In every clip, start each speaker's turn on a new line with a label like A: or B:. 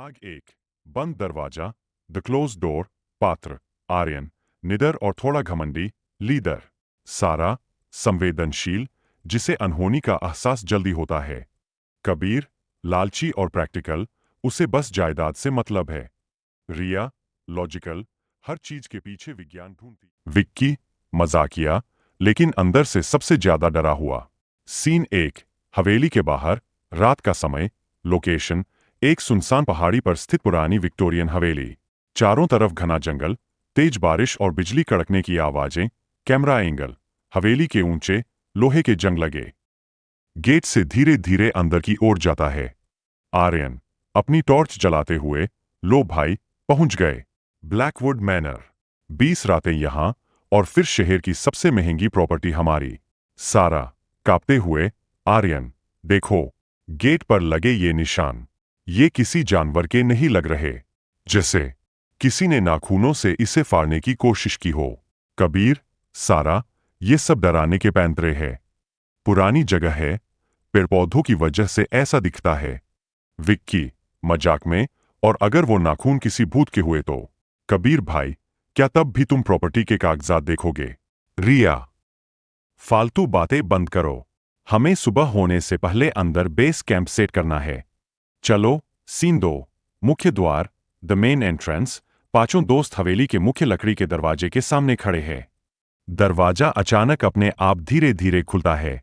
A: भाग 1। बंद दरवाजा, द क्लोज डोर। पात्र आर्यन, निडर और थोड़ा घमंडी। लीडर सारा, संवेदनशील, जिसे अनहोनी का एहसास जल्दी होता है। कबीर, लालची और प्रैक्टिकल, उसे बस जायदाद से मतलब है। रिया, लॉजिकल, हर चीज के पीछे विज्ञान ढूंढती। विक्की, मजाकिया, लेकिन अंदर से सबसे ज्यादा डरा हुआ। सीन 1। हवेली के बाहर, रात का समय। लोकेशन, एक सुनसान पहाड़ी पर स्थित पुरानी विक्टोरियन हवेली। चारों तरफ घना जंगल, तेज बारिश और बिजली कड़कने की आवाजें। कैमरा एंगल, हवेली के ऊंचे लोहे के जंग लगे गेट से धीरे धीरे अंदर की ओर जाता है। आर्यन, अपनी टॉर्च जलाते हुए, लो भाई, पहुंच गए। ब्लैकवुड मैनर, 20 रातें यहां, और फिर शहर की सबसे महंगी प्रॉपर्टी हमारी। सारा, कांपते हुए, आर्यन, देखो, गेट पर लगे ये निशान, ये किसी जानवर के नहीं लग रहे, जैसे किसी ने नाखूनों से इसे फाड़ने की कोशिश की हो। कबीर, सारा, ये सब डराने के पैंतरे हैं। पुरानी जगह है, पेड़ पौधों की वजह से ऐसा दिखता है। विक्की, मजाक में, और अगर वो नाखून किसी भूत के हुए तो? कबीर भाई, क्या तब भी तुम प्रॉपर्टी के कागजात देखोगे? रिया, फालतू बातें बंद करो, हमें सुबह होने से पहले अंदर बेस कैंप सेट करना है। चलो। सीन 2। मुख्य द्वार, द मेन एंट्रेंस। पांचों दोस्त हवेली के मुख्य लकड़ी के दरवाजे के सामने खड़े हैं। दरवाजा अचानक अपने आप धीरे धीरे खुलता है।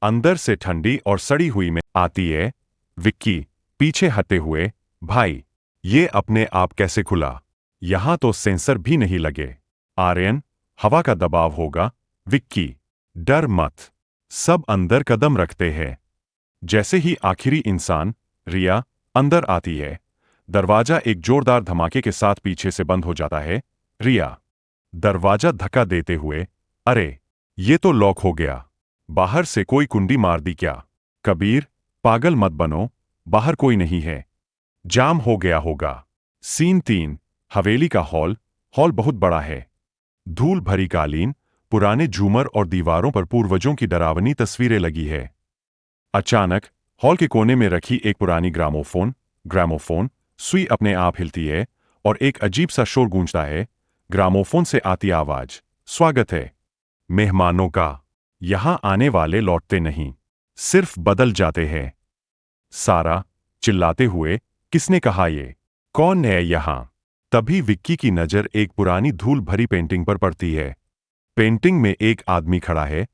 A: अंदर से ठंडी और सड़ी हुई में आती है। विक्की, पीछे हटते हुए, भाई, ये अपने आप कैसे खुला? यहां तो सेंसर भी नहीं लगे। आर्यन, हवा का दबाव होगा। विक्की, डर मत, सब अंदर कदम रखते हैं। जैसे ही आखिरी इंसान, रिया, अंदर आती है, दरवाजा एक जोरदार धमाके के साथ पीछे से बंद हो जाता है। रिया, दरवाजा धक्का देते हुए, अरे, ये तो लॉक हो गया। बाहर से कोई कुंडी मार दी क्या? कबीर, पागल मत बनो, बाहर कोई नहीं है, जाम हो गया होगा। सीन 3। हवेली का हॉल। हॉल बहुत बड़ा है। धूल भरी कालीन, पुराने झूमर और दीवारों पर पूर्वजों की डरावनी तस्वीरें लगी है। अचानक हॉल के कोने में रखी एक पुरानी ग्रामोफोन सुई अपने आप हिलती है और एक अजीब सा शोर गूंजता है। ग्रामोफोन से आती आवाज, स्वागत है मेहमानों का, यहां आने वाले लौटते नहीं, सिर्फ बदल जाते हैं। सारा, चिल्लाते हुए, किसने कहा ये? कौन है यहां? तभी विक्की की नजर एक पुरानी धूल भरी पेंटिंग पर पड़ती है। पेंटिंग में एक आदमी खड़ा है,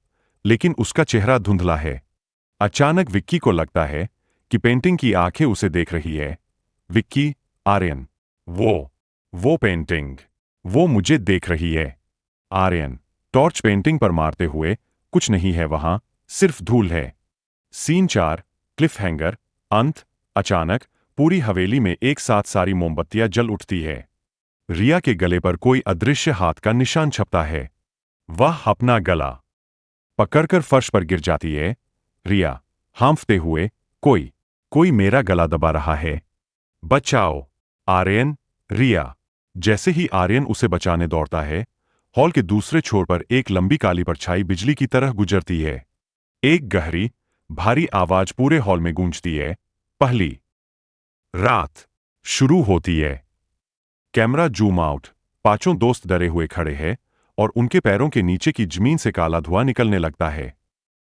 A: लेकिन उसका चेहरा धुंधला है। अचानक विक्की को लगता है कि पेंटिंग की आंखें उसे देख रही है। विक्की, आर्यन, वो पेंटिंग, वो मुझे देख रही है। आर्यन, टॉर्च पेंटिंग पर मारते हुए, कुछ नहीं है वहां, सिर्फ धूल है। सीन 4। क्लिफ हैंगर, अंत। अचानक पूरी हवेली में एक साथ सारी मोमबत्तियां जल उठती है। रिया के गले पर कोई अदृश्य हाथ का निशान छपता है। वह अपना गला पकड़कर फर्श पर गिर जाती है। रिया, हांफते हुए, कोई मेरा गला दबा रहा है, बचाओ। आर्यन, रिया। जैसे ही आर्यन उसे बचाने दौड़ता है, हॉल के दूसरे छोर पर एक लंबी काली परछाई बिजली की तरह गुजरती है। एक गहरी, भारी आवाज पूरे हॉल में गूंजती है। पहली रात शुरू होती है। Camera zoom out. पांचों दोस्त डरे हुए खड़े हैं और उनके पैरों के नीचे की जमीन से काला धुआं निकलने लगता है।